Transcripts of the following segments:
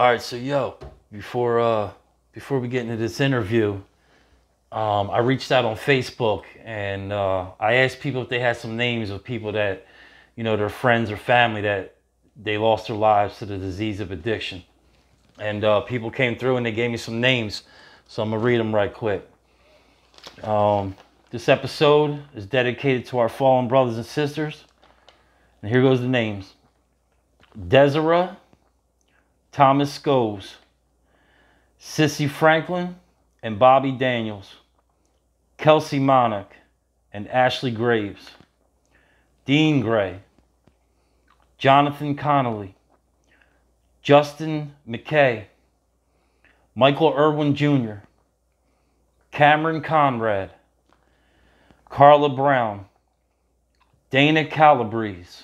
All right, so before we get into this interview, I reached out on Facebook and I asked people if they had some names of people that, their friends or family that they lost their lives to the disease of addiction. And people came through and they gave me some names, so I'm gonna read them right quick. This episode is dedicated to our fallen brothers and sisters. And here goes the names: Desiree, Thomas Scholes, Sissy Franklin and Bobby Daniels, Kelsey Monarch and Ashley Graves, Dean Gray, Jonathan Connolly, Justin McKay, Michael Irwin Jr., Cameron Conrad, Carla Brown, Dana Calabrese,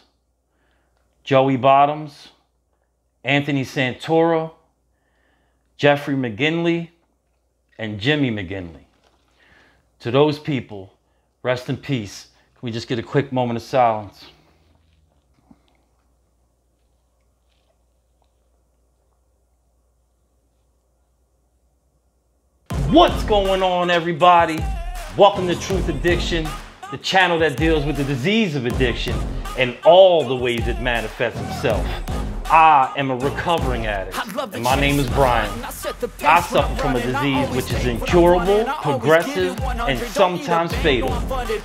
Joey Bottoms, Anthony Santoro, Jeffrey McGinley, and Jimmy McGinley. To those people, rest in peace. Can we just get a quick moment of silence? What's going on, everybody? Welcome to Truth Addiction, the channel that deals with the disease of addiction and all the ways it manifests itself. I am a recovering addict, and my name is Brian. I suffer from a disease which is incurable, progressive, and sometimes fatal.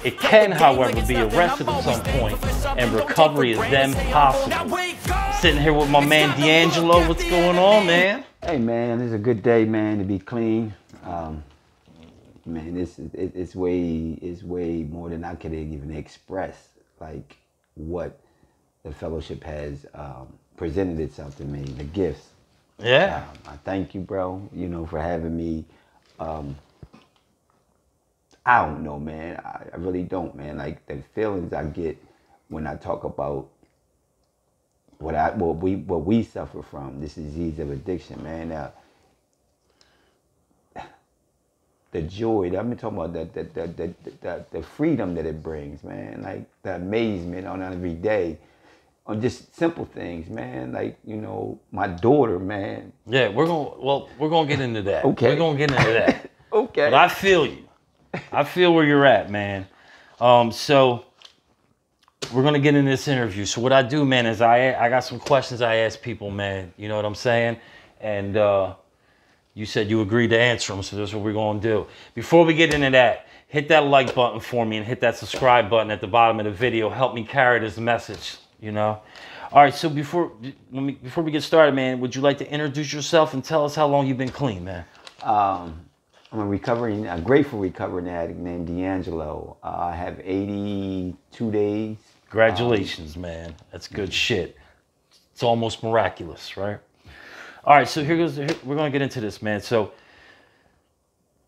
It can, however, be arrested at some point, and recovery is then possible. Sitting here with my man DeAngelo. What's going on, man? Hey, man, it's a good day, man, to be clean. Man, it's way more than I could even express, like what the fellowship has presented itself to me, the gifts. Yeah. I thank you, bro, for having me. I don't know, man. I really don't, man. Like the feelings I get when I talk about what we suffer from, this disease of addiction, man. The joy, I've been talking about the freedom that it brings, man. Like the amazement on every day, on just simple things, man. Like, my daughter, man. Yeah, we're gonna get into that. Okay. We're gonna get into that. Okay. But I feel you. I feel where you're at, man. So we're gonna get in this interview. So what I do, man, is I got some questions I ask people, man. You know what I'm saying? And you said you agreed to answer them, so that's what we're going to do. Before we get into that, hit that like button for me and hit that subscribe button at the bottom of the video. Help me carry this message, All right, so before we get started, man, would you like to introduce yourself and tell us how long you've been clean, man? I'm a grateful recovering addict named DeAngelo. I have 82 days. Congratulations, man. That's good shit. It's almost miraculous, right? All right, so we're going to get into this, man. So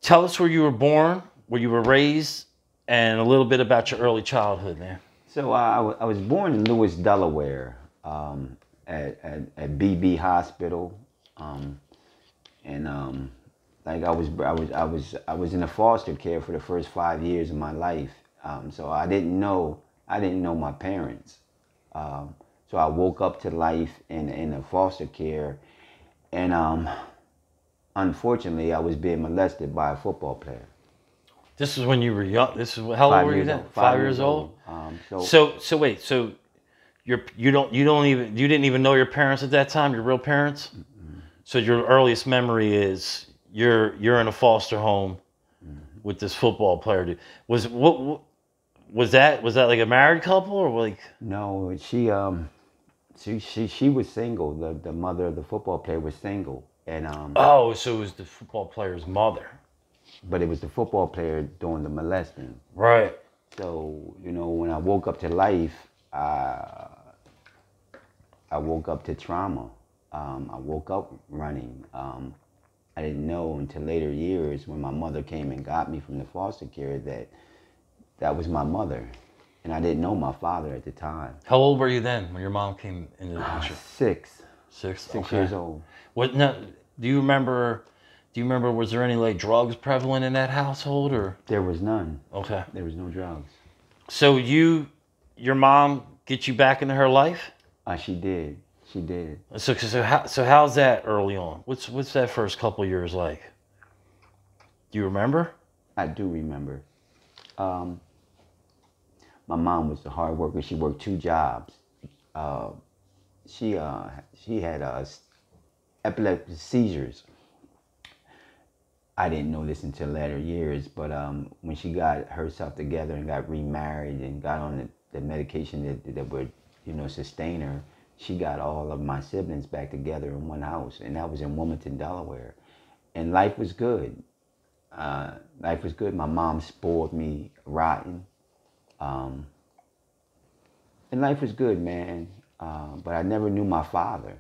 tell us where you were born, where you were raised, and a little bit about your early childhood, man. So I was born in Lewis, Delaware, at BB Hospital, like I was in the foster care for the first 5 years of my life. So I didn't know my parents. So I woke up to life in the foster care. And unfortunately, I was being molested by a football player. This is when you were young. How old were you then? 5 years old. So wait. So you didn't even know your parents at that time. Your real parents. Mm-hmm. So your earliest memory is you're in a foster home with this football player. Was that like a married couple or like? No, she was single. The mother of the football player was single, and oh, so it was the football player's mother. But it was the football player doing the molesting. Right. So when I woke up to life, I woke up to trauma. I woke up running. I didn't know until later years when my mother came and got me from the foster care that was my mother. And I didn't know my father at the time. How old were you then when your mom came into the picture? 6. 6. 6 years old. What? Now, do you remember? Was there any like drugs prevalent in that household, or? There was none. Okay. There was no drugs. So your mom get you back into her life? She did. She did. So how's that early on? What's that first couple years like? Do you remember? I do remember. My mom was a hard worker. She worked 2 jobs. She had epileptic seizures. I didn't know this until later years, but when she got herself together and got remarried and got on the medication that would, sustain her, she got all of my siblings back together in one house, and that was in Wilmington, Delaware. And life was good. Life was good. My mom spoiled me rotten. And life was good, man. But I never knew my father.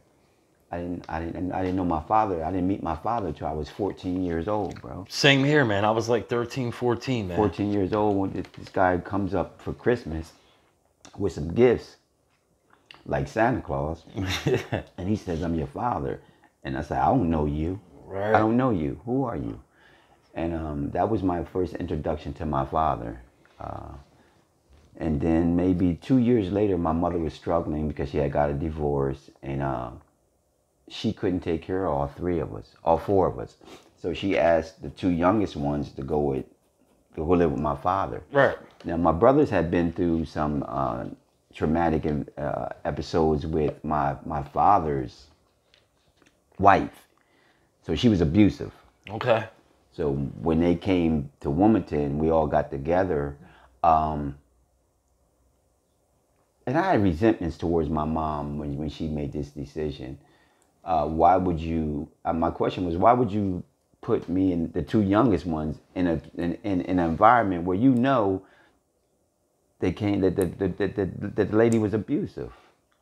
I didn't know my father. I didn't meet my father till I was 14 years old, bro. Same here, man. I was like 13, 14, man. 14 years old when this guy comes up for Christmas with some gifts, like Santa Claus, and he says, "I'm your father." And I said, "I don't know you. Right. I don't know you. Who are you?" And that was my first introduction to my father. And then maybe 2 years later, my mother was struggling because she had got a divorce, and she couldn't take care of all 4 of us. So she asked the 2 youngest ones to go live with my father. Right. Now, my brothers had been through some traumatic episodes with my father's wife. So she was abusive. Okay. So when they came to Wilmington, we all got together. And I had resentments towards my mom when she made this decision. Why would you? My question was, why would you put me and the 2 youngest ones in an environment where that the lady was abusive?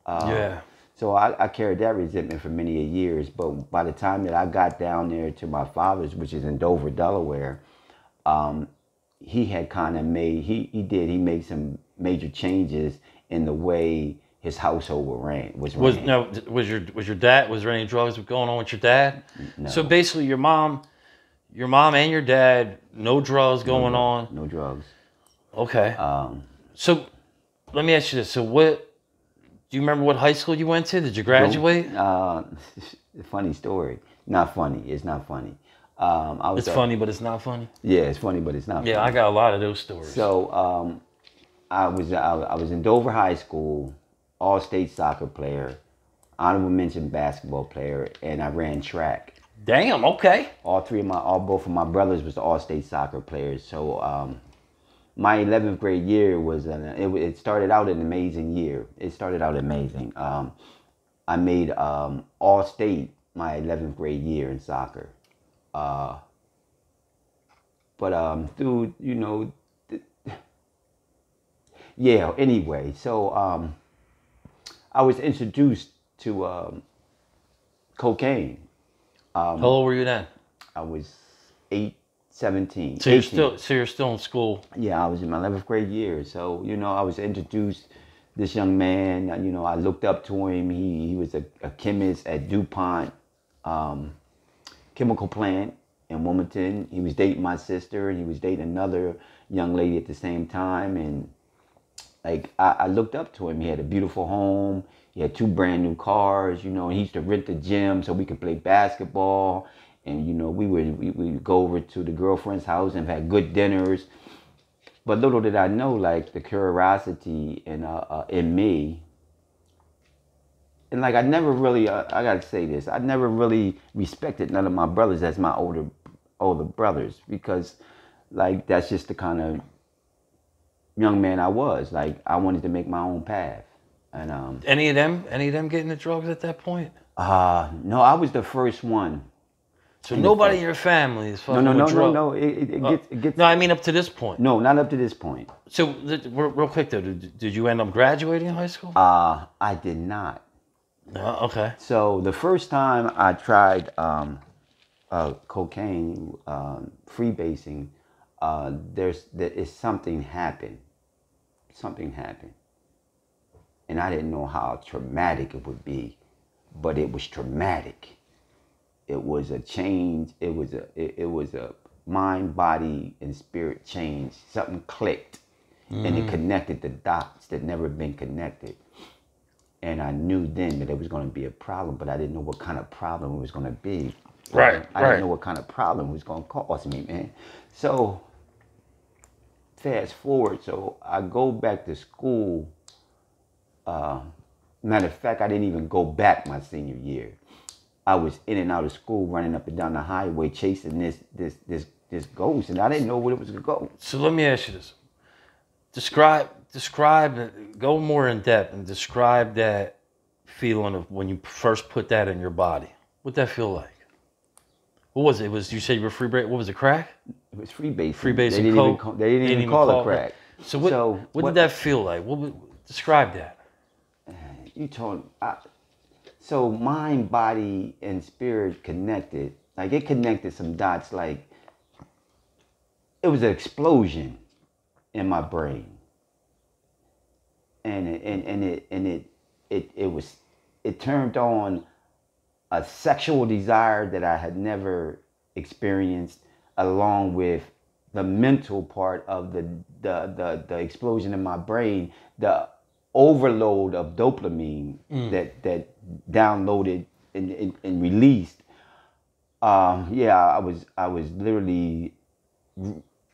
Yeah. So I carried that resentment for many years. But by the time that I got down there to my father's, which is in Dover, Delaware, he had kind of made he made some major changes in the way his household was ran. Now, was your dad, was there any drugs going on with your dad? No. So basically your mom and your dad, no drugs going on. No drugs. Okay. So let me ask you this. So do you remember what high school you went to? Did you graduate? Funny story. Not funny. It's not funny. It's funny, but it's not funny. Yeah, it's funny, but it's not funny. Yeah, I got a lot of those stories. So I was in Dover High School, all-state soccer player, honorable mention basketball player, and I ran track. Damn. Okay. Both of my brothers was all-state soccer players. So my 11th grade year was it started out an amazing year. It started out amazing. I made all-state my 11th grade year in soccer. But through yeah. Anyway, so I was introduced to cocaine. How old were you then? I was 17. So you're still in school. Yeah, I was in my 11th grade year. So I was introduced. This young man, I looked up to him. He was a chemist at DuPont chemical plant in Wilmington. He was dating my sister, and he was dating another young lady at the same time. And I looked up to him. He had a beautiful home. He had 2 brand new cars, and he used to rent the gym so we could play basketball. And, we would go over to the girlfriend's house and have good dinners. But little did I know, the curiosity in me. And I never really, I gotta say this, I never really respected none of my brothers as my older brothers, because that's just the kind of young man I was. I wanted to make my own path. And any of them getting the drugs at that point? No, I was the first one. So nobody in your family is fucking with drugs? No. It gets. No, I mean up to this point. No, not up to this point. So real quick though, did you end up graduating in high school? I did not. Okay. So the first time I tried cocaine, freebasing, something happened. Something happened, and I didn't know how traumatic it would be, but it was traumatic. It was a change. It was a mind, body, and spirit change. Something clicked, and it connected the dots that never been connected. And I knew then that it was going to be a problem, but I didn't know what kind of problem it was going to be. Right. I didn't know what kind of problem it was going to cause me, man. So fast forward, so I go back to school. Matter of fact, I didn't even go back my senior year. I was in and out of school, running up and down the highway, chasing this ghost, and I didn't know where it was gonna go. So let me ask you this: describe, go more in depth, and describe that feeling of when you first put that in your body. What'd that feel like? What was it? You said you were what was it? Crack? It was freebase. Freebase and coke. They didn't even call it crack. So what did that feel like? Describe that. You told. So mind, body, and spirit connected. Like it connected some dots. Like it was an explosion in my brain, and it turned on a sexual desire that I had never experienced, along with the mental part of the explosion in my brain, the overload of dopamine that downloaded and released. I was literally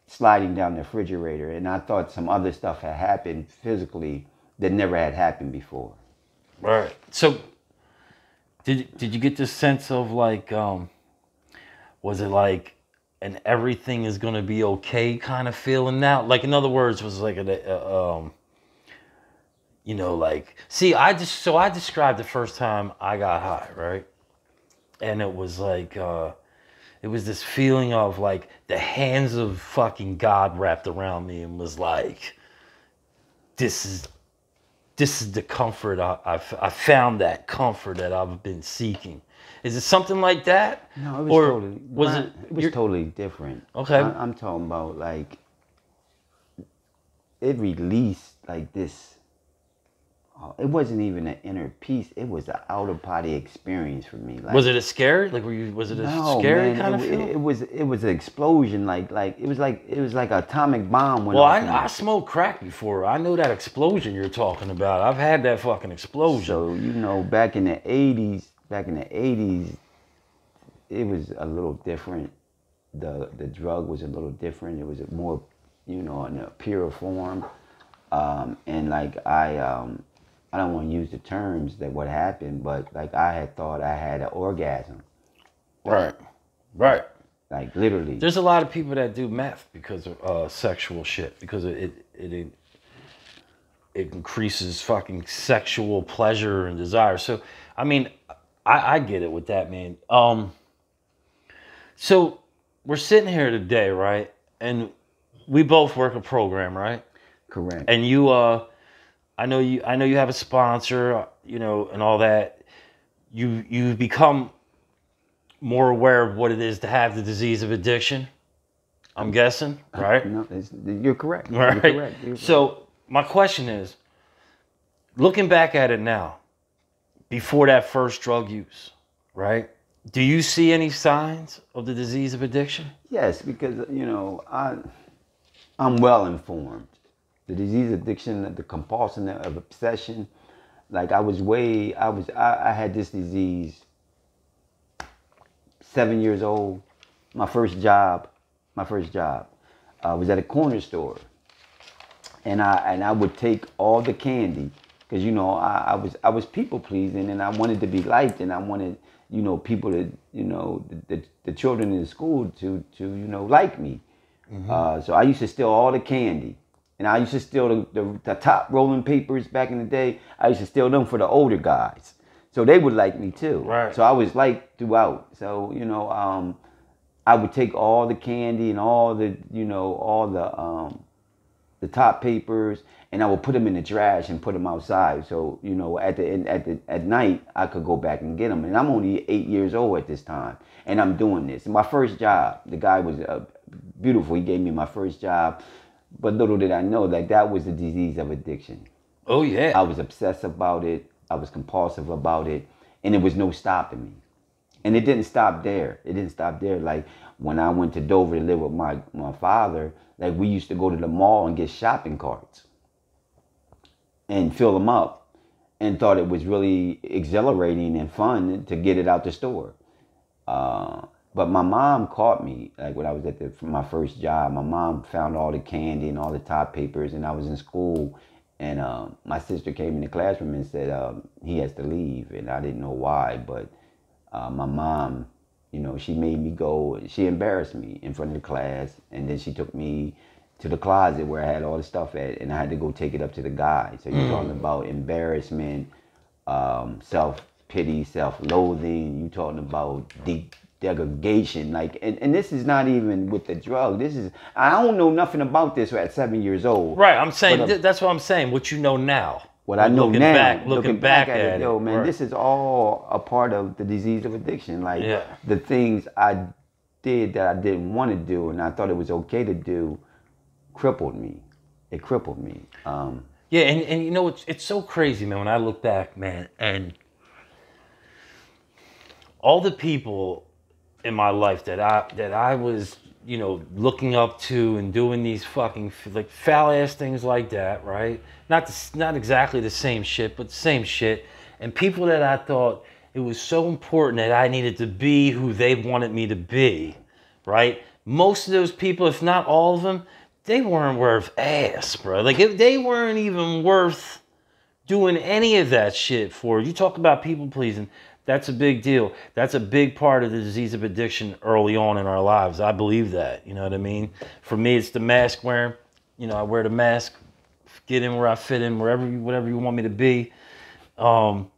sliding down the refrigerator, and I thought some other stuff had happened physically that never had happened before. Right. So did you get this sense of like, was it like an everything is gonna be okay kind of feeling now? Like, in other words, was it like you know, like, see, I described the first time I got high, right? And it was like, it was this feeling of like the hands of fucking God wrapped around me and was like, this is the comfort I found, that comfort that I've been seeking. Is it something like that? No, it was totally different. Okay. I'm talking about like, it released like this. It wasn't even an inner peace. It was an outer body experience for me. Like, was it a scary? Like, was it a scary kind of feeling? It was an explosion. Like it was like an atomic bomb went off. Well, I smoked crack before. I know that explosion you're talking about. I've had that fucking explosion. So you know, back in the 80s, it was a little different. The drug was a little different. It was more, you know, in a pure form. And like I don't want to use the terms that what happened, but like I had thought I had an orgasm. Right. Like literally. There's a lot of people that do meth because of sexual shit, because it increases fucking sexual pleasure and desire. So, I mean, I get it with that, man. So we're sitting here today, right? And we both work a program, right? Correct. And you, I know you have a sponsor, you know, and all that. You become more aware of what it is to have the disease of addiction, I'm guessing, right? No, you're correct. Right. You're correct. So my question is, looking back at it now, before that first drug use, right? Do you see any signs of the disease of addiction? Yes, because, you know, I'm well informed. The disease of addiction, the compulsion of obsession, like I had this disease 7 years old. My first job was at a corner store, and I would take all the candy, because you know I was people pleasing, and I wanted to be liked, and I wanted, you know, people to, you know, the children in the school to you know, like me. Mm-hmm. So I used to steal all the candy. And I used to steal the top rolling papers back in the day. I used to steal them for the older guys, so they would like me too. Right. So I was liked throughout. So, you know, I would take all the candy and all the, you know, all the top papers, and I would put them in the trash and put them outside. So, you know, at night I could go back and get them. And I'm only 8 years old at this time, and I'm doing this. And my first job, the guy was beautiful. He gave me my first job. But little did I know that was the disease of addiction. Oh, yeah. I was obsessed about it. I was compulsive about it. And there was no stopping me. And it didn't stop there. Like, when I went to Dover to live with my father, like, we used to go to the mall and get shopping carts and fill them up. and thought it was really exhilarating and fun to get it out the store. But my mom caught me, like when I was at my first job. My mom found all the candy and all the top papers, and I was in school, and my sister came in the classroom and said he has to leave, and I didn't know why, but my mom, you know, she made me go. She embarrassed me in front of the class, and then she took me to the closet where I had all the stuff at, and I had to go take it up to the guy. So you're talking about embarrassment, self-pity, self-loathing. You're talking about degradation. Like, and this is not even with the drug. This is, I don't know nothing about this at 7 years old. Right, I'm saying, that's what I'm saying, what you know now. What I know now, looking back at it, yo, man, this is all a part of the disease of addiction. Like, the things I did that I didn't want to do and I thought it was okay to do crippled me. It crippled me. Yeah, and you know, it's so crazy, man, when I look back, man, and all the people in my life that I was, you know, looking up to and doing these fucking like foul ass things like that, right? Not exactly the same shit, but the same shit. And people that I thought it was so important that I needed to be who they wanted me to be, right? Most of those people, if not all of them, they weren't worth ass, bro. Like, they weren't even worth doing any of that shit for. You talk about people pleasing. That's a big deal. That's a big part of the disease of addiction early on in our lives. I believe that. You know what I mean? For me, it's the mask wearing. You know, I wear the mask, get in where I fit in, whatever you want me to be. So,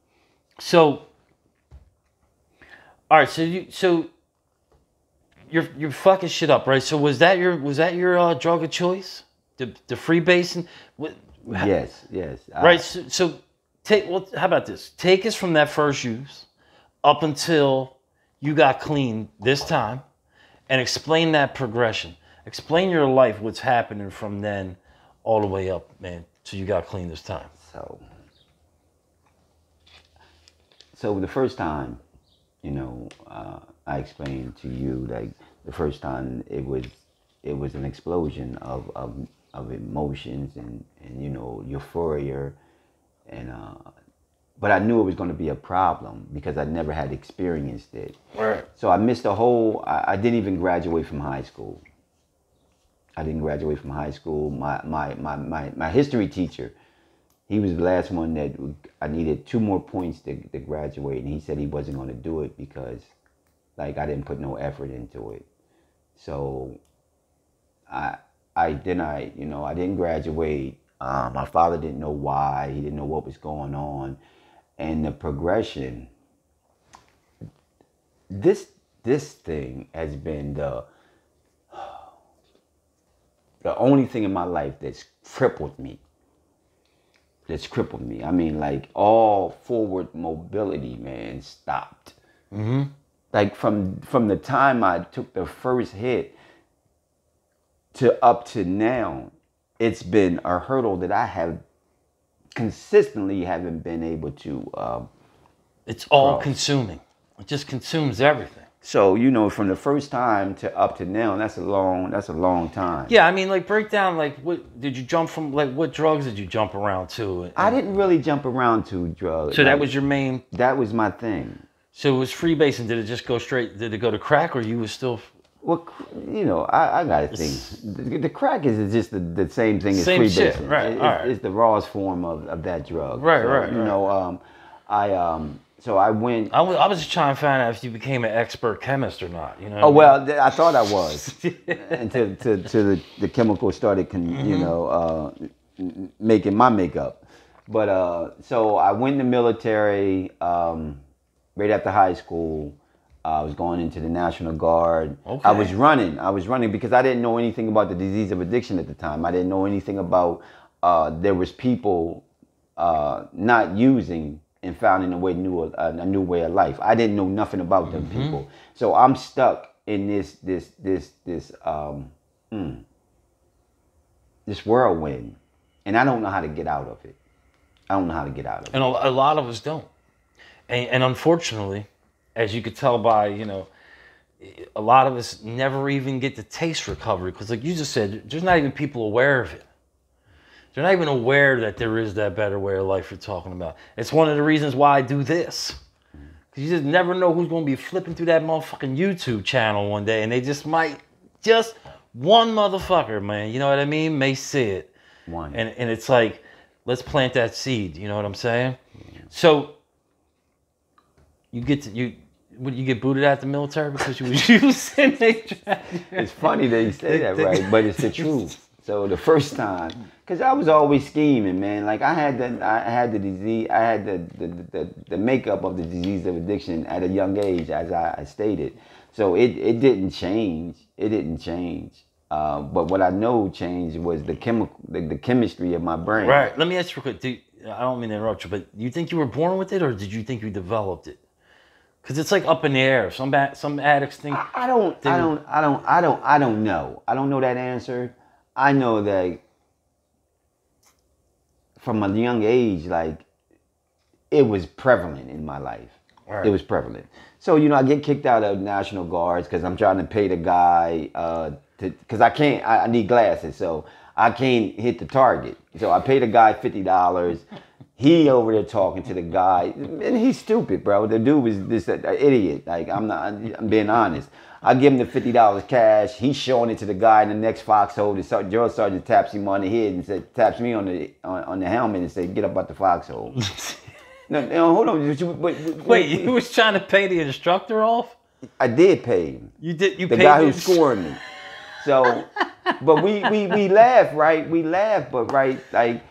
all right. So you're fucking shit up, right? So was that your drug of choice? The freebasing? Yes. Right. So how about this? Take us from that first use up until you got clean this time, and explain that progression. Explain your life, what's happening from then all the way up, man, till you got clean this time. So the first time, you know, I explained to you, like, the first time it was an explosion of emotions and you know, euphoria, and but I knew it was going to be a problem because I never had experienced it. Right. So I missed I didn't even graduate from high school. I didn't graduate from high school. My history teacher, he was the last one that I needed 2 more points to graduate, and he said he wasn't going to do it because, like, I didn't put no effort into it. So I didn't graduate. My father didn't know why. He didn't know what was going on. And the progression, this thing has been the only thing in my life that's crippled me. I mean, like, all forward mobility, man, stopped. Mm-hmm. Like, from the time I took the first hit to up to now, it's been a hurdle that I have consistently haven't been able to it's all cross. Consuming. It just consumes everything. So, you know, from the first time to up to now, that's a long time. Yeah, I mean, like, break down, like, what did you jump from, like, what drugs did you jump around to? I didn't really jump around to drugs. So that was your main? That was my thing. So it was freebasing. Did it just go straight, did it go to crack, or you was still? Well, you know, I got to think. The crack is just the same thing as freebasing. Shit, right, It's the rawest form of that drug. Right, so, right. You know, so I went. I was just trying to find out if you became an expert chemist or not. You know. Oh, well, I thought I was until the chemicals started, you know, making my makeup. But so I went in the military right after high school. I was going into the National Guard. Okay. I was running because I didn't know anything about the disease of addiction at the time. I didn't know anything about there was people not using and finding a new way of life. I didn't know nothing about them people. So I'm stuck in this whirlwind, and I don't know how to get out of it. And a lot of us don't. And unfortunately, as you could tell by, you know, a lot of us never even get to taste recovery because, like you just said, there's not even people aware of it. They're not even aware that there is that better way of life you're talking about. It's one of the reasons why I do this. Because you just never know who's going to be flipping through that motherfucking YouTube channel one day, and they just might, just one motherfucker, man, you know what I mean, may see it. One. And it's like, let's plant that seed, you know what I'm saying? Yeah. So, you get booted out the military because you was using it. It's funny that you say that, right? But it's the truth. So the first time, because I was always scheming, man. Like I had the disease, I had the makeup of the disease of addiction at a young age, as I stated. So it didn't change. It didn't change. But what I know changed was the chemistry of my brain. Right. Let me ask you real quick. I don't mean to interrupt you, but you think you were born with it, or did you think you developed it? Because it's like up in the air. Some addicts think. I don't know. I don't know that answer. I know that from a young age, like it was prevalent in my life. Right. It was prevalent. So I get kicked out of National Guards because I'm trying to pay the guy because I need glasses, so I can't hit the target. So I pay the guy $50. He over there talking to the guy, and he's stupid, bro. The dude was this an idiot. Like I'm being honest. I give him the $50 cash. He's showing it to the guy in the next foxhole. The drill sergeant taps him on the head and taps me on the helmet and said, "Get up out the foxhole." No, hold on. Wait, you was trying to pay the instructor off? I did pay him. You did. You the paid guy who scored me. So, but we laugh, right? We laugh, but right, like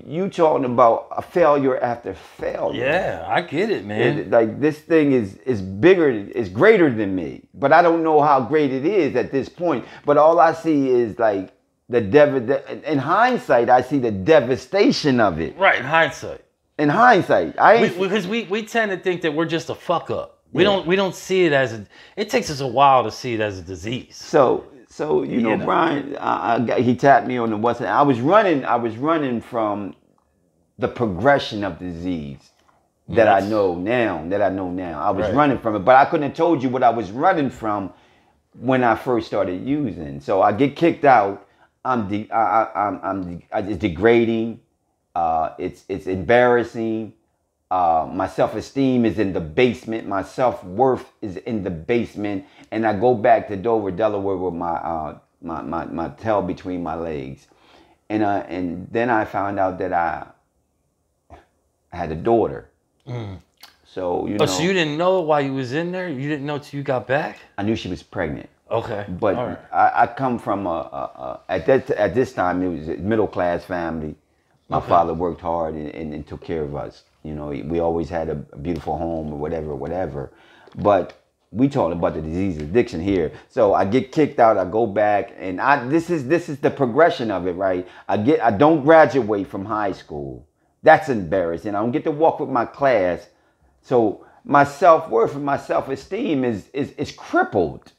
you talking about a failure after failure. Yeah, I get it, man. Like this thing is bigger, is greater than me. But I don't know how great it is at this point. But all I see is like in hindsight, I see the devastation of it. Right, in hindsight. In hindsight, because we tend to think that we're just a fuck up. We don't see it as it takes us a while to see it as a disease. So Brian, he tapped me on the WhatsApp. I was running from the progression of disease that I know now. I was running from it, but I couldn't have told you what I was running from when I first started using. So I get kicked out. It's degrading. It's embarrassing. My self-esteem is in the basement. My self-worth is in the basement. And I go back to Dover, Delaware with my tail between my legs. And then I found out that I had a daughter. Mm. So, so you didn't know it while you was in there? You didn't know till you got back? I knew she was pregnant. Okay. But right. I come from at this time, it was a middle-class family. My father worked hard and took care of us. We always had a beautiful home or whatever. But we talking about the disease addiction here. So I get kicked out, I go back, and this is the progression of it, right? I don't graduate from high school. That's embarrassing. I don't get to walk with my class. So my self-worth and my self-esteem is crippled.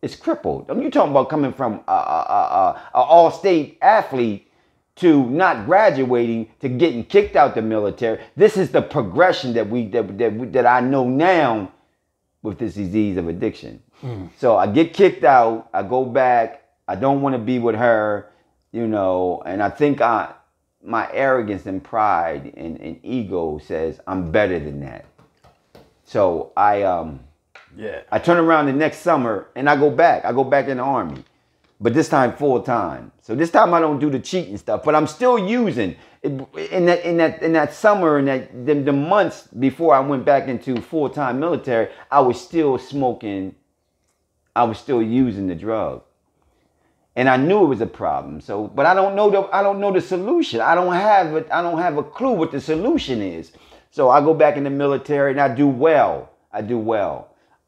It's crippled. I mean, you're talking about coming from an all-state athlete to not graduating, to getting kicked out the military. This is the progression that I know now with this disease of addiction. Mm. So I get kicked out, I go back, I don't want to be with her, and I think my arrogance and pride and ego says I'm better than that. So I turn around the next summer and I go back in the Army. But this time full time. So this time I don't do the cheating stuff, but I'm still using in that summer and the months before I went back into full-time military. I was still smoking. I was still using the drug, and I knew it was a problem. So, but I don't know the solution. I don't have a clue what the solution is. So I go back in the military and I do well.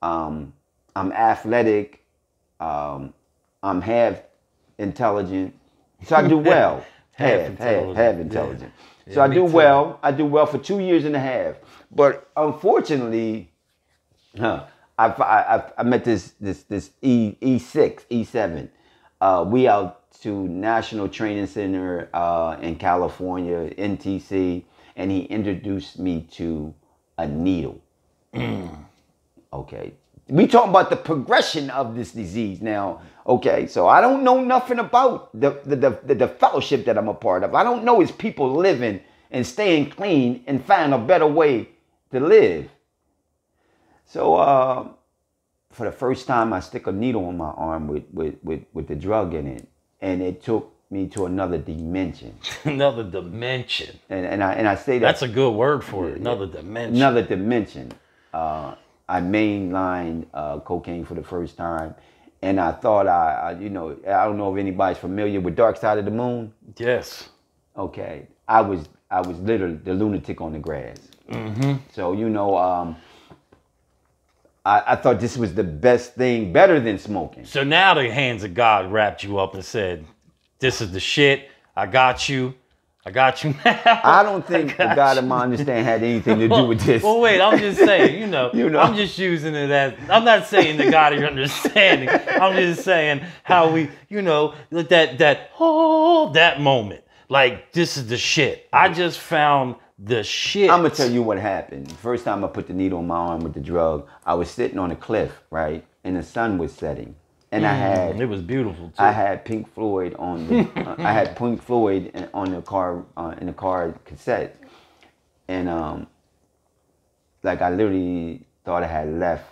I'm athletic. I'm half intelligent, so I do well. half intelligent. Yeah. So I do well. I do well for 2 years and a half. But unfortunately, I met this E6, E7. We out to National Training Center in California, NTC, and he introduced me to a needle. Okay. We talking about the progression of this disease now. Okay, so I don't know nothing about the fellowship that I'm a part of. I don't know is people living and staying clean and find a better way to live. So for the first time, I stick a needle in my arm with the drug in it, and it took me to another dimension. Another dimension. And I say that's a good word for it. Another dimension. Another dimension. I mainlined cocaine for the first time. And I thought, I don't know if anybody's familiar with Dark Side of the Moon. Yes. Okay. I was literally the lunatic on the grass. Mm-hmm. So, I thought this was the best thing, better than smoking. So now the hands of God wrapped you up and said, this is the shit. I got you. I got you now. I don't think the God of my understanding had anything to do with this. Well, wait, I'm just saying, I'm just using it as, I'm not saying the God of your understanding. I'm just saying how we, that moment. Like, this is the shit. I just found the shit. I'm going to tell you what happened. First time I put the needle in my arm with the drug, I was sitting on a cliff, right? And the sun was setting. And it was beautiful too. I had Pink Floyd on the I had Pink Floyd on the car in the car cassette, and I literally thought I had left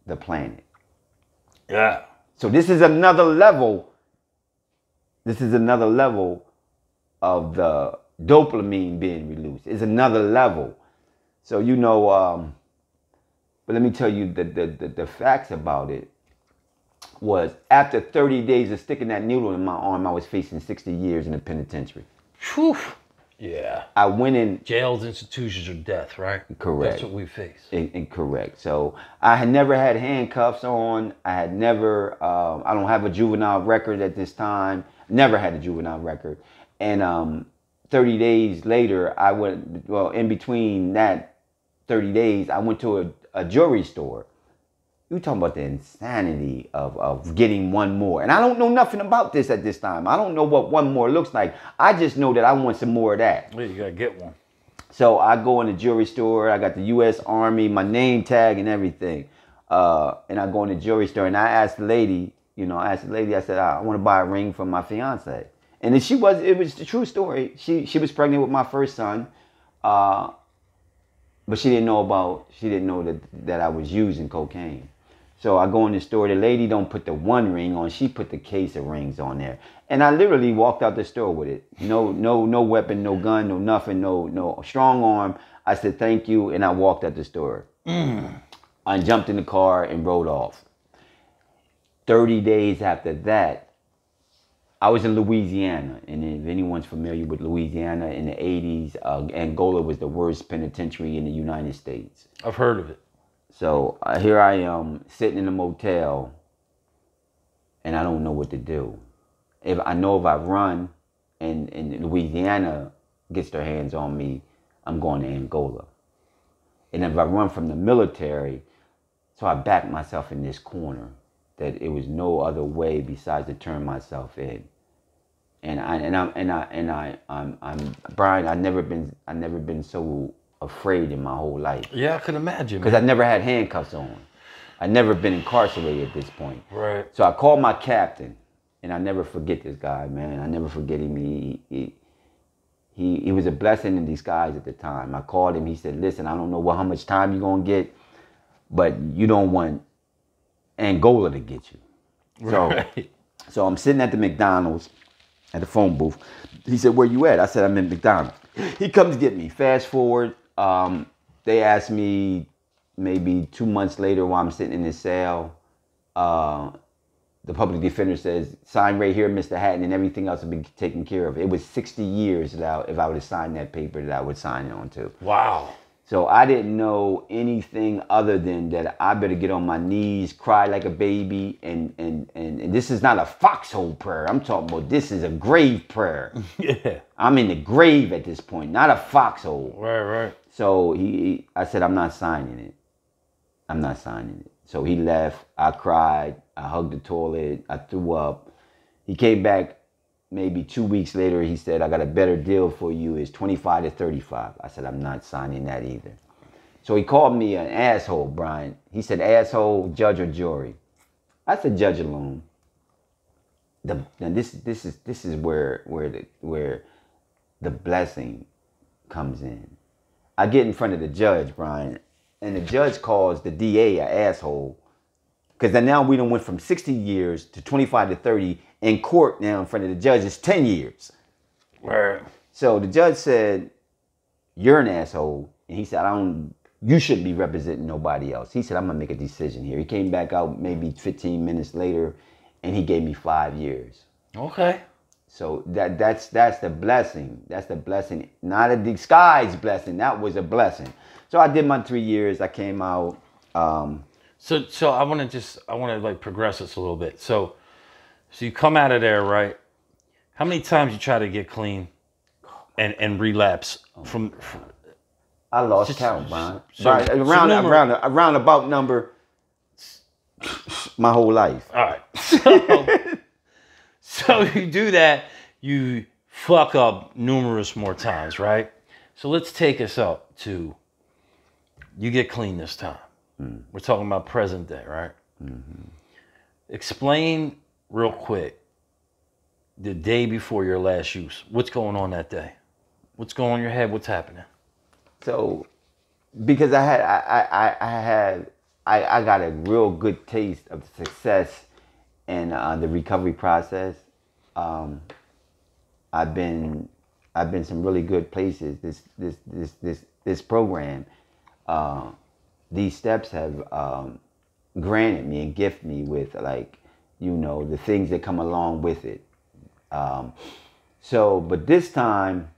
the planet. Yeah. So this is another level. This is another level of the dopamine being released. It's another level. So but let me tell you the facts about it. Was after 30 days of sticking that needle in my arm, I was facing 60 years in the penitentiary. Whew. Yeah. I went in... Jails, institutions, or death, right? Correct. That's what we face. Incorrect. So I had never had handcuffs on. I had never... I don't have a juvenile record at this time. Never had a juvenile record. And 30 days later, I went... Well, in between that 30 days, I went to a jewelry store. You talking about the insanity of getting one more. And I don't know nothing about this at this time. I don't know what one more looks like. I just know that I want some more of that. Well, you got to get one. So I go in the jewelry store. I got the U.S. Army, my name tag and everything. And I go in the jewelry store and I asked the lady, I said, I want to buy a ring for my fiance. And then it was the true story. She was pregnant with my first son. But she didn't know that I was using cocaine. So I go in the store. The lady don't put the one ring on. She put the case of rings on there. And I literally walked out the store with it. No weapon, no gun, no nothing, no strong arm. I said, thank you. And I walked out the store. I jumped in the car and rode off. 30 days after that, I was in Louisiana. And if anyone's familiar with Louisiana, in the 80s, Angola was the worst penitentiary in the United States. I've heard of it. So here I am sitting in a motel and I don't know what to do. If I run and Louisiana gets their hands on me, I'm going to Angola. And if I run from the military, so I backed myself in this corner that it was no other way besides to turn myself in. I'm Brian, I've never been so afraid in my whole life. Yeah, I can imagine. Because I never had handcuffs on. I'd never been incarcerated at this point. Right. So I called my captain, and I never forget this guy, man. I never forget him. He was a blessing in disguise at the time. I called him. He said, listen, I don't know how much time you're going to get, but you don't want Angola to get you. Right. So I'm sitting at the McDonald's at the phone booth. He said, where you at? I said, I'm in McDonald's. He comes get me. Fast forward, they asked me maybe 2 months later while I'm sitting in his cell, the public defender says, sign right here, Mr. Hatton, and everything else will be taken care of. It was 60 years that if I would have signed that paper that I would sign it on to. Wow. So I didn't know anything other than that I better get on my knees, cry like a baby, and this is not a foxhole prayer. I'm talking about this is a grave prayer. Yeah. I'm in the grave at this point, not a foxhole. Right. So I said, I'm not signing it. I'm not signing it. So he left. I cried. I hugged the toilet. I threw up. He came back maybe 2 weeks later. He said, I got a better deal for you. It's 25 to 35. I said, I'm not signing that either. So he called me an asshole, Brian. He said, asshole, judge or jury. I said, judge alone. This is where the blessing comes in. I get in front of the judge, Brian, and the judge calls the DA an asshole. Because now we done went from 60 years to 25 to 30. In court now in front of the judge is 10 years. Right. So the judge said, you're an asshole. And he said, you shouldn't be representing nobody else. He said, I'm going to make a decision here. He came back out maybe 15 minutes later, and he gave me 5 years. Okay. So that's the blessing. That's the blessing. Not a disguised blessing. That was a blessing. So I did my 3 years. I came out. So I want to like progress this a little bit. So you come out of there, right? How many times you try to get clean and relapse from I lost count, Brian. So a roundabout number my whole life. All right. So you do that, you fuck up numerous more times, right? So let's take us up to you get clean this time. Mm. We're talking about present day, right? Mm-hmm. Explain real quick the day before your last use. What's going on that day? What's going on in your head? What's happening? So, because I got a real good taste of success and the recovery process. I've been some really good places. This program, these steps have granted me and gifted me with, like, the things that come along with it. But this time,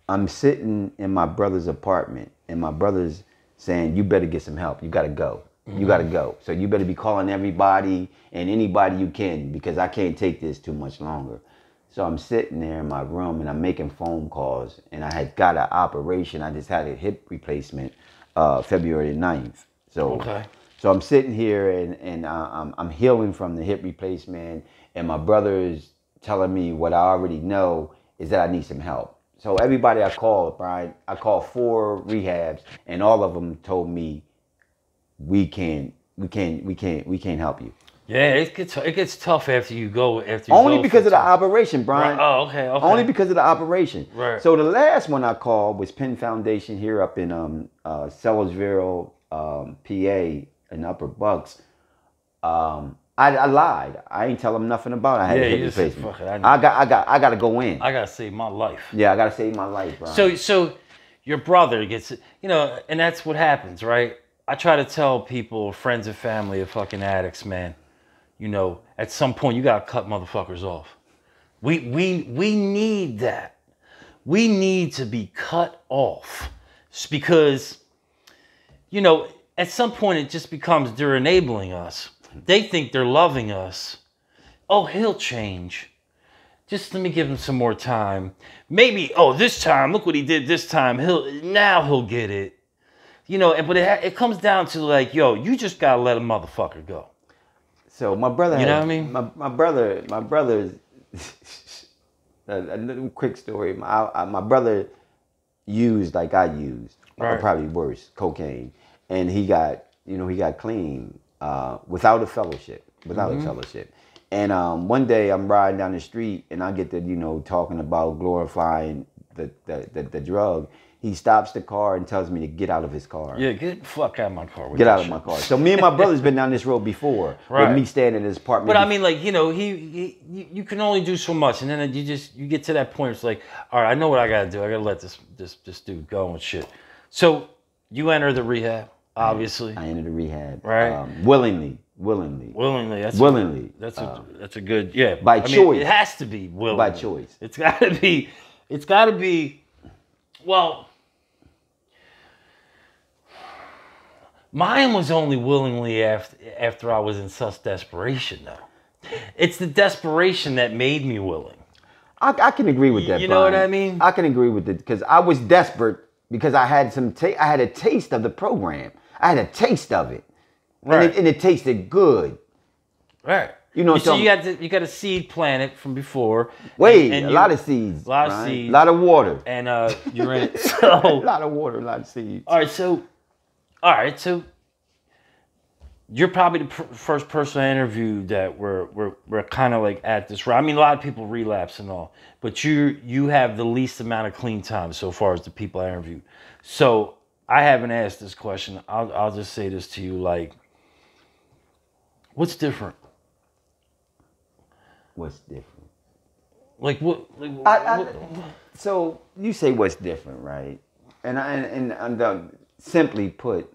I'm sitting in my brother's apartment, and my brother's saying, you better get some help. You got to go. Mm-hmm. You got to go. So you better be calling everybody and anybody you can, because I can't take this too much longer. So I'm sitting there in my room, and I'm making phone calls, and I had got an operation. I just had a hip replacement February 9th. So I'm sitting here, and I'm healing from the hip replacement, and my brother is telling me what I already know is that I need some help. So everybody I called, Brian, I called 4 rehabs, and all of them told me, we can't help you. Yeah, it gets tough after you go. Only because of the operation, Brian. Right. Oh, okay. Only because of the operation. Right. So the last one I called was Penn Foundation here up in Sellersville, PA, in Upper Bucks. I lied. I ain't tell them nothing about it. I had a hip replacement. I got to go in. I got to save my life. Yeah, I got to save my life, Brian. So your brother gets, and that's what happens, right? I try to tell people, friends and family of fucking addicts, man, at some point you got to cut motherfuckers off. We need that. We need to be cut off. It's because, at some point it just becomes they're enabling us. They think they're loving us. Oh, he'll change. Just let me give him some more time. Maybe, this time, look what he did this time. He'll get it. But it comes down to like, you just gotta let a motherfucker go. So my brother, what I mean? My brother, a quick story. My brother used like I used, or probably worse, cocaine, and he got clean without a fellowship, And one day I'm riding down the street, and I get to talking about glorifying the drug. He stops the car and tells me to get out of his car. Yeah, get the fuck out of my car. Get out of my car. So me and my brother's been down this road before. Right. With me standing in his apartment. But I mean, like, you can only do so much, and then you get to that point. It's like, all right, I know what I gotta do. I gotta let this dude go and shit. So you enter the rehab, obviously. I entered the rehab, right? Willingly. That's a good, yeah. By choice. It has to be willingly. By choice. It's gotta be. Well, mine was only willingly after I was in such desperation, though. It's the desperation that made me willing. I can agree with that. You know what I mean? I can agree with it because I was desperate because I had I had a taste of the program. I had a taste of it, right? And it tasted good, right? You know, so you got a seed planted from before. A lot of seeds. A lot of seeds. A lot of water. And you're in it. So a lot of water, a lot of seeds. All right, so you're probably the first person I interviewed that we're kind of like at this. I mean, a lot of people relapse and all, but you have the least amount of clean time so far as the people I interviewed. So I haven't asked this question. I'll just say this to you, like, what's different? What's different? Like what? So you say what's different, right? And simply put,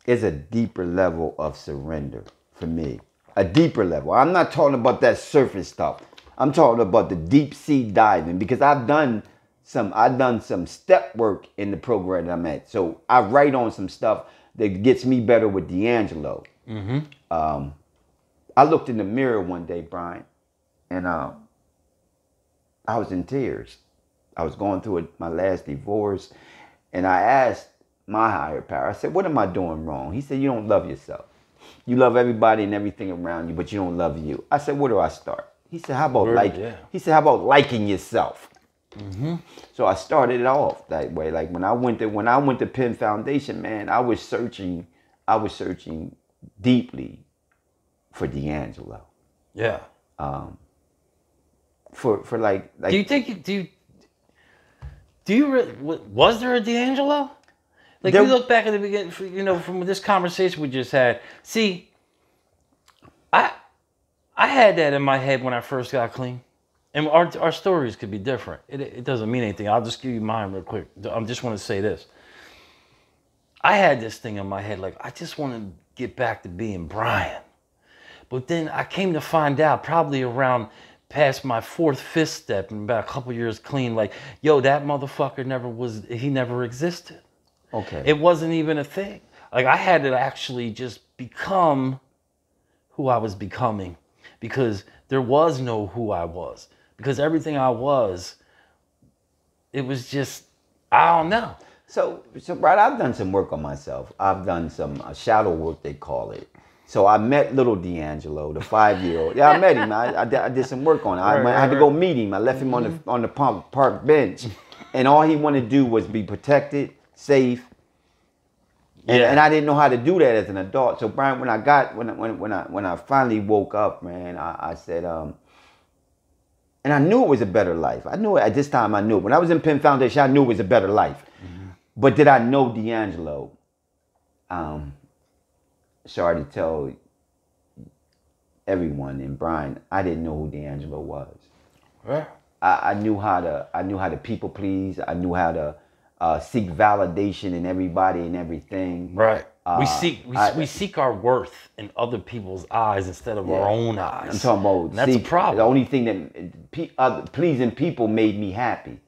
is a deeper level of surrender for me. A deeper level. I'm not talking about that surface stuff. I'm talking about the deep sea diving, because I've done some step work in the program that I'm at. So I write on some stuff that gets me better with DeAngelo. Mm-hmm. I looked in the mirror one day, Brian, and I was in tears. I was going through my last divorce, and I asked my higher power, I said, what am I doing wrong? He said, you don't love yourself. You love everybody and everything around you, but you don't love you. I said, where do I start? He said, how about how about liking yourself? Mm-hmm. So I started it off that way. Like when I went to Penn Foundation, man, I was searching deeply for DeAngelo. Yeah. For like. Do you think was there a DeAngelo? Like you look back at the beginning, from this conversation we just had. See, I had that in my head when I first got clean, and our stories could be different. It doesn't mean anything. I'll just give you mine real quick. I just want to say this. I had this thing in my head, like I just want to get back to being Brian. But then I came to find out probably around past my 4th, 5th step and about a couple years clean, like, yo, that motherfucker never existed. Okay. It wasn't even a thing. Like I had to actually just become who I was becoming, because there was no who I was. Because everything I was, it was just, I don't know. So Brad, I've done some work on myself. I've done some shadow work, they call it. So I met little DeAngelo, the 5-year-old. Yeah, I met him. I did some work on him. I had to go meet him. I left him on the park bench, and all he wanted to do was be protected, safe. And I didn't know how to do that as an adult. So Brian, when I finally woke up, man, I said, and I knew it was a better life. I knew it at this time. I knew it. When I was in Penn Foundation, I knew it was a better life. Mm-hmm. But did I know DeAngelo? Sorry to tell everyone, and Brian, I didn't know who DeAngelo was. Right. I knew how to people please. I knew how to seek validation in everybody and everything. Right. We seek our worth in other people's eyes instead of our own eyes. I'm talking about. And that's a problem. The only thing that pleasing people made me happy.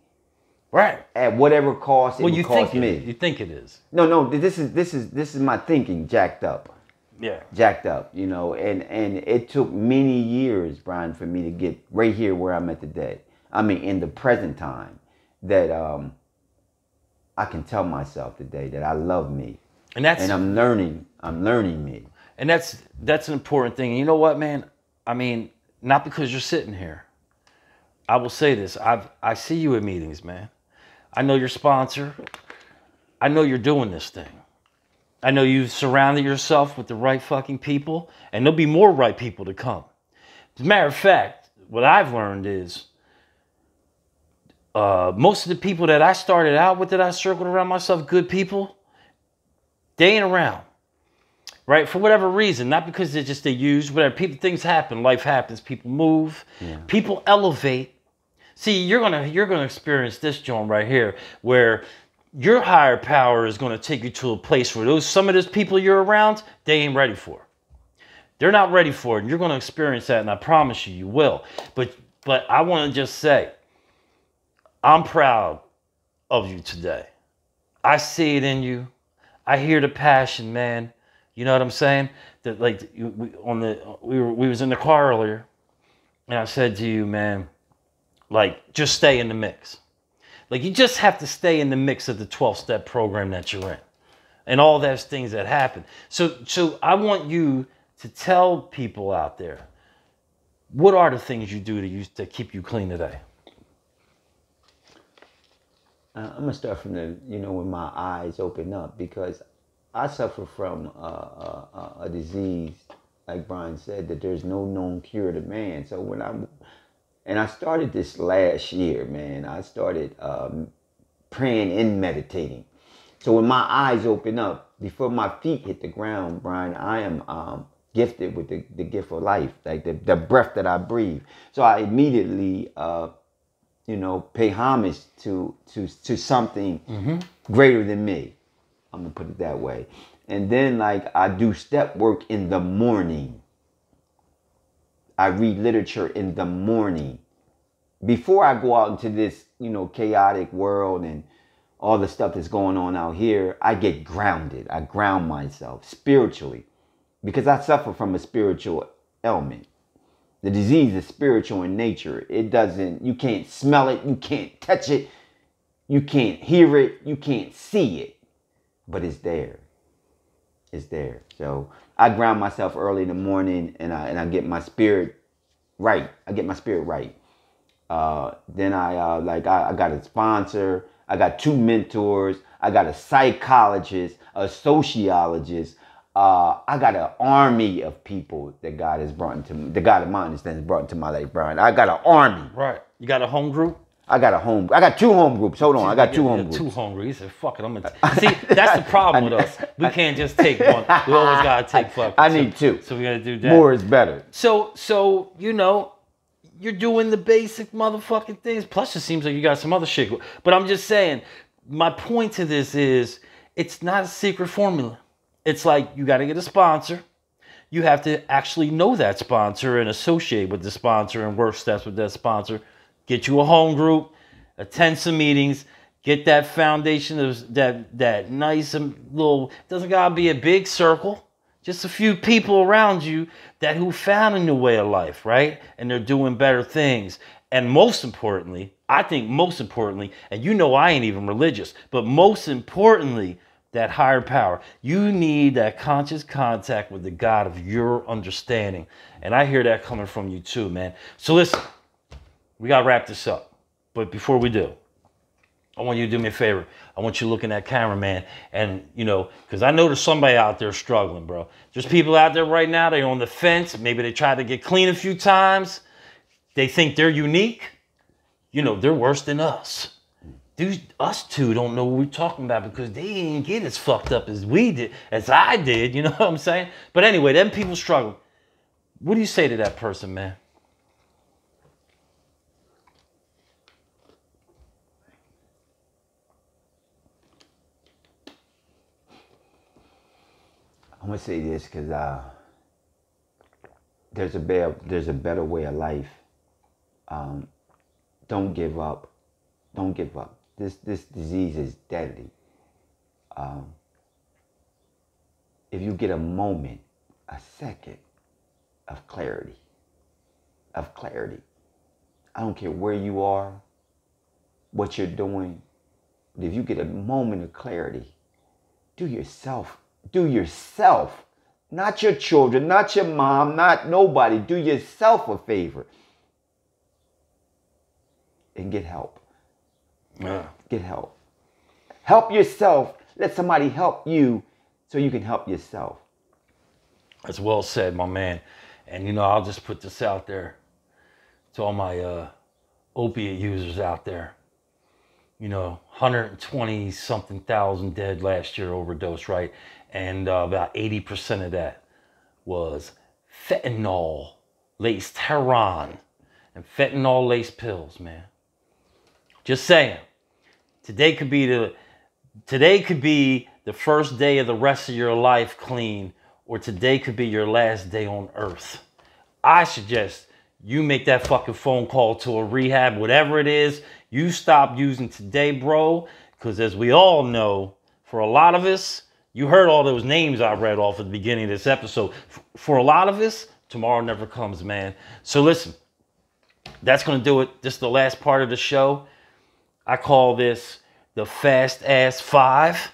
Right. At whatever cost it would cost me. You think it is? No. This is my thinking jacked up. Yeah. Jacked up, and it took many years, Brian, for me to get right here where I'm at today. I mean, in the present time, that I can tell myself today that I love me, and I'm learning me, and that's an important thing. And you know what, man? I mean, not because you're sitting here. I will say this: I see you at meetings, man. I know your sponsor. I know you're doing this thing. I know you've surrounded yourself with the right fucking people, and there'll be more right people to come. As a matter of fact, what I've learned is most of the people that I started out with, that I circled around myself, good people, they ain't around, right? For whatever reason, not because they use whatever. Things happen, life happens, people move, people elevate. See, you're gonna experience this joint right here, where your higher power is going to take you to a place where some of those people you're around, they ain't ready for. They're not ready for it. And you're going to experience that, and I promise you will. But I want to just say, I'm proud of you today. I see it in you. I hear the passion, man. You know what I'm saying? That like we was in the car earlier, and I said to you, man, like just stay in the mix. Like, you just have to stay in the mix of the 12-step program that you're in and all those things that happen. So I want you to tell people out there, what are the things you do to keep you clean today? I'm gonna start from the, when my eyes open up, because I suffer from a disease, like Brian said, that there's no known cure to man. So I started this last year, man. I started praying and meditating. So when my eyes open up, before my feet hit the ground, Brian, I am gifted with the gift of life, like the breath that I breathe. So I immediately, pay homage to something greater than me. I'm gonna put it that way. And then, like, I do step work in the morning. I read literature in the morning. Before I go out into this, chaotic world and all the stuff that's going on out here, I get grounded. I ground myself spiritually, because I suffer from a spiritual ailment. The disease is spiritual in nature. You can't smell it, you can't touch it, you can't hear it, you can't see it, but it's there. It's there. So I ground myself early in the morning, and I get my spirit right. Then I got a sponsor. I got 2 mentors. I got a psychologist, a sociologist. I got an army of people that God has brought into me. The God of my understanding has brought into my life, Brian. I got an army. Right. You got a home group? I got 2 home groups. Hold on. I got 2 home groups. 2 home groups. He said, fuck it. See, that's the problem with us. We can't just take one. We always got to take fucking I need 2. So we got to do that. More is better. So you're doing the basic motherfucking things. Plus, it seems like you got some other shit. But I'm just saying, my point to this is, it's not a secret formula. It's like, you got to get a sponsor. You have to actually know that sponsor and associate with the sponsor and work steps with that sponsor. Get you a home group, attend some meetings, get that foundation of that nice little, doesn't gotta be a big circle, just a few people around you who found a new way of life, right? And they're doing better things. And most importantly, I think most importantly, and I ain't even religious, but most importantly, that higher power. You need that conscious contact with the God of your understanding. And I hear that coming from you too, man. So listen, we got to wrap this up. But before we do, I want you to do me a favor. I want you to look in that camera, man. And, because I know there's somebody out there struggling, bro. There's people out there right now, they're on the fence. Maybe they tried to get clean a few times. They think they're unique. They're worse than us. Dude, us two don't know what we're talking about, because they didn't get as fucked up as we did, as I did. You know what I'm saying? But anyway, them people struggle. What do you say to that person, man? I'm gonna say this because there's a better way of life. Don't give up. Don't give up. This disease is deadly. If you get a moment, a second of clarity, I don't care where you are, what you're doing, but if you get a moment of clarity, do yourself, not your children, not your mom, not nobody. Do yourself a favor and get help. Yeah. Get help. Help yourself. Let somebody help you so you can help yourself. That's well said, my man. And I'll just put this out there to all my opiate users out there. 120 something thousand dead last year overdose, right? And about 80% of that was fentanyl laced heroin and fentanyl laced pills, man. Just saying. Today could be the first day of the rest of your life clean, or today could be your last day on earth. I suggest you make that fucking phone call to a rehab, whatever it is. You stop using today, bro, because as we all know, for a lot of us, you heard all those names I read off at the beginning of this episode. For a lot of us, tomorrow never comes, man. So listen, that's going to do it. This is the last part of the show. I call this the Fast Ass 5.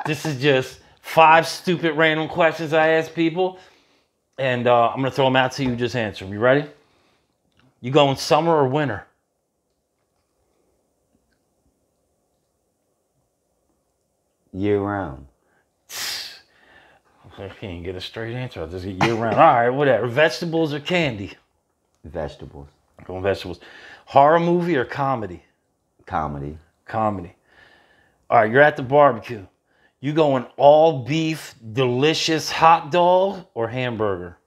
This is just 5 stupid random questions I ask people. And I'm going to throw them out to you. Just answer. You ready? You going summer or winter? Year round. I can't get a straight answer. I'll just get year round. All right, whatever. Vegetables or candy? Vegetables. Going vegetables. Horror movie or comedy? Comedy. Comedy. All right, you're at the barbecue. You going all beef, delicious hot dog or hamburger?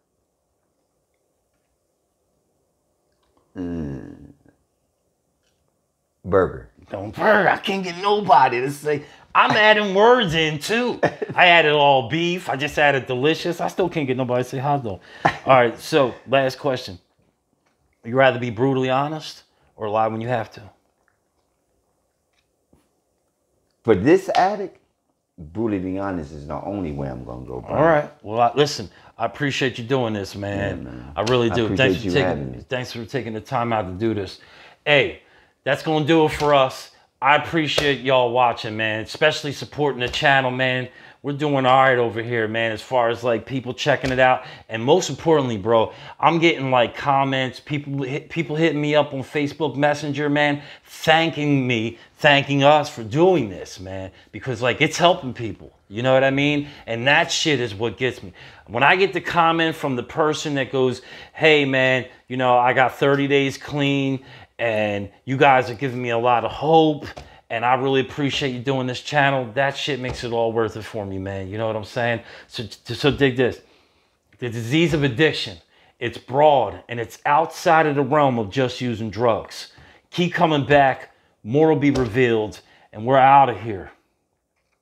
Burger. Don't burger. I can't get nobody to say. I'm adding words in too. I added all beef. I just added delicious. I still can't get nobody to say hot dog. All right, so last question. You rather be brutally honest or lie when you have to? For this addict, brutally honest is the only way I'm gonna go. Brian. All right. Well, listen. I appreciate you doing this, man. Yeah, man. I really do. Thanks for taking the time out to do this. Hey, that's gonna do it for us. I appreciate y'all watching, man, especially supporting the channel, man. We're doing all right over here, man, as far as like people checking it out. And most importantly, bro, I'm getting like comments, people hitting me up on Facebook Messenger, man, thanking us for doing this, man, because like it's helping people. You know what I mean? And that shit is what gets me. When I get the comment from the person that goes, hey, man, you know, I got 30 days clean, and you guys are giving me a lot of hope, and I really appreciate you doing this channel. That shit makes it all worth it for me, man. You know what I'm saying? So dig this. The disease of addiction, it's broad, and it's outside of the realm of just using drugs. Keep coming back. More will be revealed, and we're out of here.